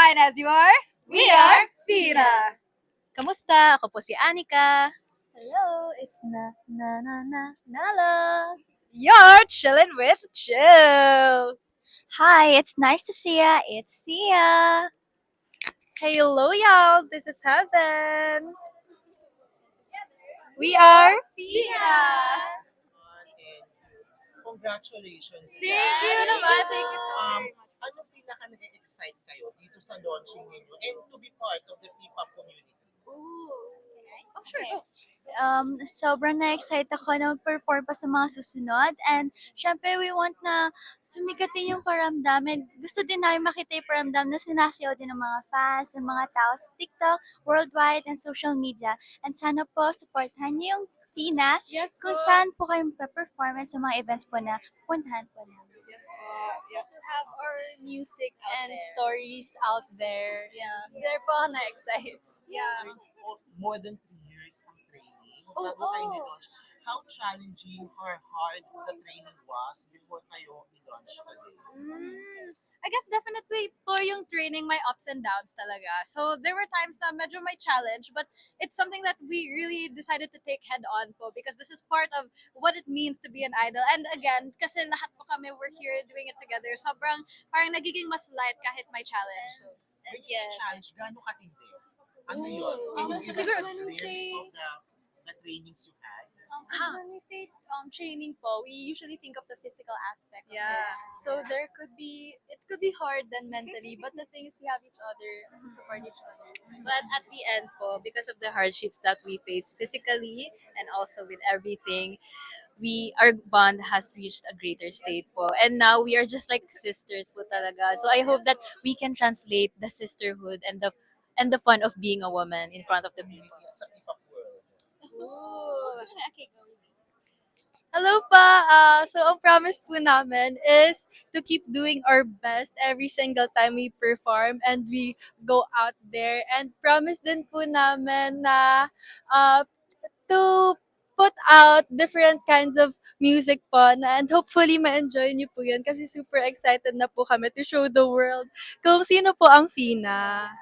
fine as you are. We are Fina. Kamusta? Ako po si Anika. Hello, it's Nala. You're chilling with Chill. Hi, it's nice to see ya. It's Sia. Hello, y'all. This is Heaven. We are Fina. Congratulations. Thank you naman. Thank you so much. Ano pinaka na-excite kayo dito sa launching ninyo and to be part of the P-pop community? Oh, sure. Go. Sobrang na-excite ako na perform pa sa mga susunod. And syempre, we want na sumikat din yung paramdam. And gusto din namin makita yung paramdam na sinasayaw din ng mga fans, ng mga tao sa TikTok, worldwide, and social media. And sana po, supportahan niyo yung Fina kung saan po kayo perform sa mga events po na puntahan po namin. So to have our music and stories out there, they're po na-excite. Yeah. More than 3 years ang training. Bago kayo ni-launch. How challenging or hard the training was before kayo i-launch today? I guess definitely po yung training may ups and downs talaga. So there were times na medyo may challenge, but it's something that we really decided to take head on po because this is part of what it means to be an idol. And again, kasi lahat po kami, we're here doing it together. Sobrang parang nagiging mas light kahit may challenge. So, When you say challenge, gaano katindi? Ano yun? Can you give us Siguro, a when we glimpse say- of the trainings you had? Because when we say training po, we usually think of the physical aspect of Yeah. it. So it could be hard then mentally, but the thing is we have each other to support each other. But at the end po, because of the hardships that we face physically and also with everything, our bond has reached a greater state po. And now we are just like sisters po talaga. So I hope that we can translate the sisterhood and the fun of being a woman in front of the people. Community at sa P-pop world? Hello pa! So ang promise po namin is to keep doing our best every single time we perform and we go out there. And promise din po namin na to put out different kinds of music po and hopefully ma-enjoy niyo po yun kasi super excited na po kami to show the world kung sino po ang Fina.